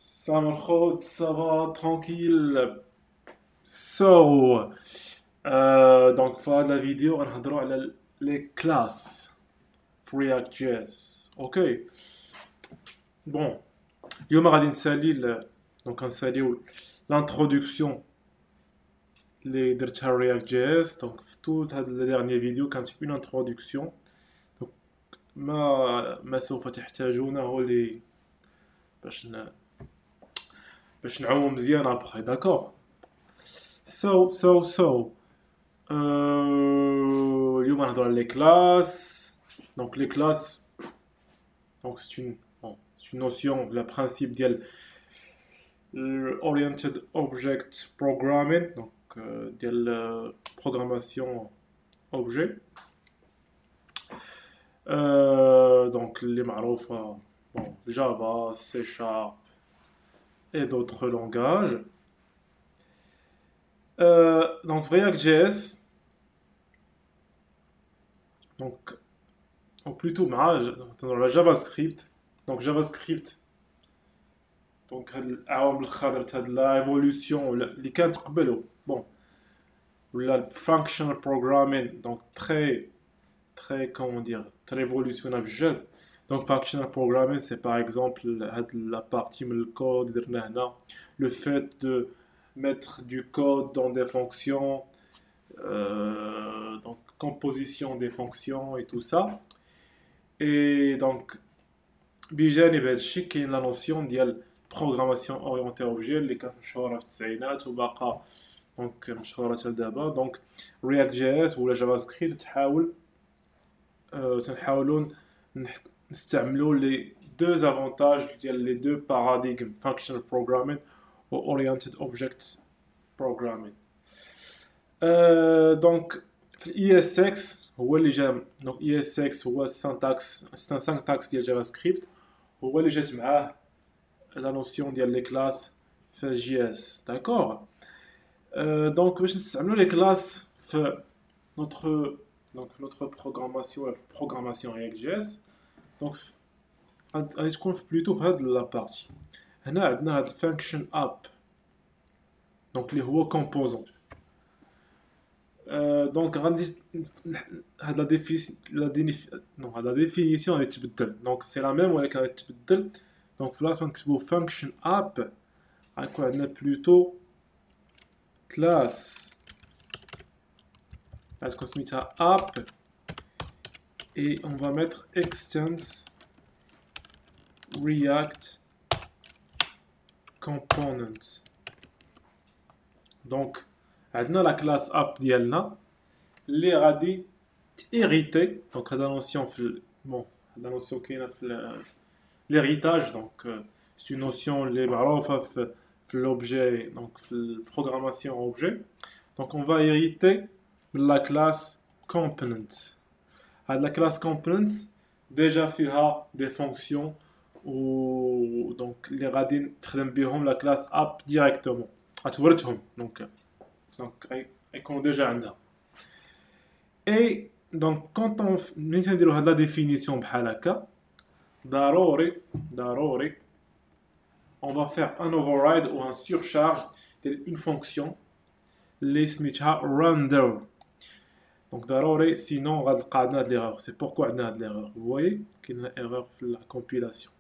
Ça marche, ça va, tranquille. So, donc, في هذه الفيديو غنهضروا على les classes في React.js. اوكي بون اليوم غادي نسالي دونك غنساليو l'introduction اللي درتها React.js. دونك في tout هاد لي dernier فيديو كانت une introduction. دونك ما سوف تحتاجونه باش باش نعوم مزيان ابخي. داكوغ. So, اليوم غنهضروا على les classes. Donc les classes, donc c'est une notion, le principe ديال oriented object programming, donc ديال programmation objet. Donc les معروفة, bon, Java, C Sharp et d'autres langages. Donc React.js, donc ou plutôt dans la JavaScript. Donc JavaScript, donc l'évolution اللي كانت قبله, bon, la functional programming, donc très comment dire, très révolutionnaire بجد. Donc functional programming, c'est par exemple la partie من الكود درنا هنا, le fait de mettre du code dans des fonctions, donc composition des fonctions et tout ça. Et donc بجانب هذا الشيء كاين لا نوسيون ديال programmation orientée objet اللي كانت مشهوره في التسعينات وباقا دونك مشهوره حتى دابا. دونك React.js ولا جافا سكريبت تنحاولوا نستعملوا لي دو افونتاج ديال لي دو باراديغم functional programming و oriented object programming. دونك في الاي اس اكس هو اللي جا. دونك اي اس اكس هو السانتاكس ديال جافا سكريبت, هو اللي جات معاه لا نوسيون ديال لي كلاس في جي اس. داكوغ. دونك باش نستعملوا لي كلاس في notre programmation React.js, دونك غادي تكون بلوتو في هاد لا بارتي. هنا عندنا هاد الفانكشن اب, دونك اللي هو كومبوزون. دونك غادي هاد لا ديفينيسيون غادي تبدل, دونك سي لا ميم ولكن غادي تبدل. دونك بلاصه ما نكتبو فانكشن اب غيكون عندنا بلوتو كلاس غتكون سميتها app, et on va mettre extends react components. Donc عندنا لا كلاس app ديالنا اللي غادي تيريتي. دونك هذا نوسيون في هذا نوسيون كاينه في l'héritage. Donc c'est une notion اللي معروفه في l'objet, donc في البروغراماسيون objet. Donc on va hériter la classe component. La classe component déjà فيها des fonctions ou donc les غادي تخدم بهم la classe app directement, غتورثهم. donc يكونوا déjà عندها. et donc quand ملي تنديروا هاد la définition بحال هكا, ضروري on va faire un override ou un surcharge d'une fonction اللي سميتها render. Donc ضروري sinon غتلقى عندنا هاد l'erreur. C'est pourquoi عندنا هاد l'erreur. Vous voyez كاين erreur في la compilation.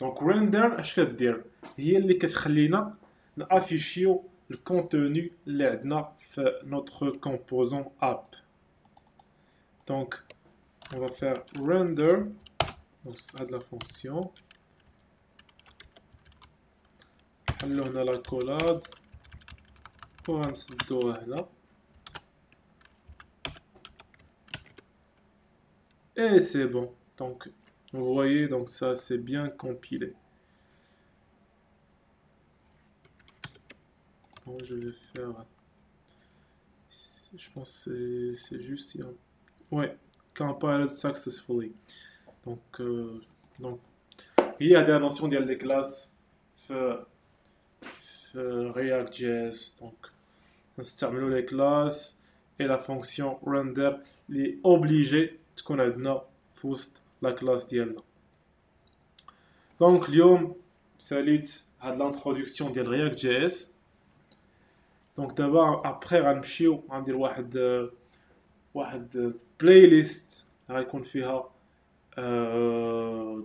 Donc render اش كدير؟ هي اللي كتخلينا نافيشيو الكونتوني اللي عندنا في notre composant app. Donc on va faire render, donc هاد la fonction. نحلو هنا لا كولاد وغنسدوها هنا. Et c'est bon. Donc, vous voyez, donc ça c'est bien compilé. Bon, je vais faire. Je pense que c'est juste. Ouais, compiled successfully. Donc, il y a des notions dans les classes React.js. Donc, on s'termine les classes et la fonction render est obligée تكون عندنا في وسط لا كلاس ديالنا. دونك اليوم ساليت هاد l'introduction ديال React JS. دونك دابا ابخي غنمشيو غندير واحد بلاي ليست غيكون فيها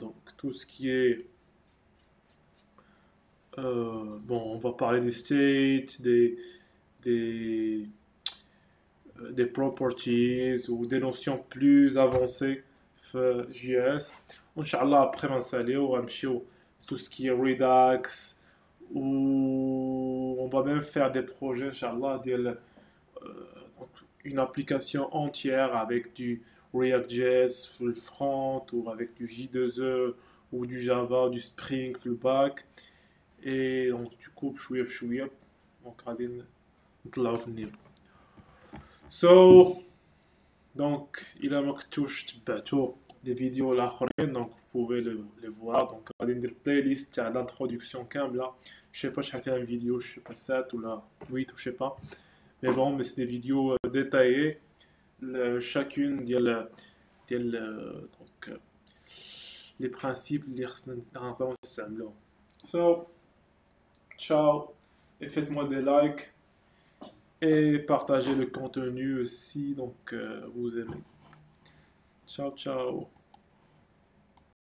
donc tout ce qui est bon, on va parler des states, des, des properties ou des notions plus avancées في JS. Inch'Allah, après m'installer, on va tout ce qui est Redux, ou on va même faire des projets, Inch'Allah, donc une application entière avec du React.js le front, ou avec du J2E, ou du Java, du Spring le back. Et donc du coup شويه بشويه دونك غادي نطلعو في النيفو. So donc الى ما كنتوش تبعتو لي فيديو الاخرين دونك vous pouvez les voir. donc غادي ندير بلاي ليست تاع l'introduction كامله. je sais pas شحال فيها فيديو, je sais pas 7 ولا 8 ou je sais pas, mais bon, mais c'est des vidéos détaillées chacune ديال donc les principes اللي خصنا نستعملوهم. So ciao, et faites-moi des likes et partagez le contenu si donc vous aimez. Ciao ciao.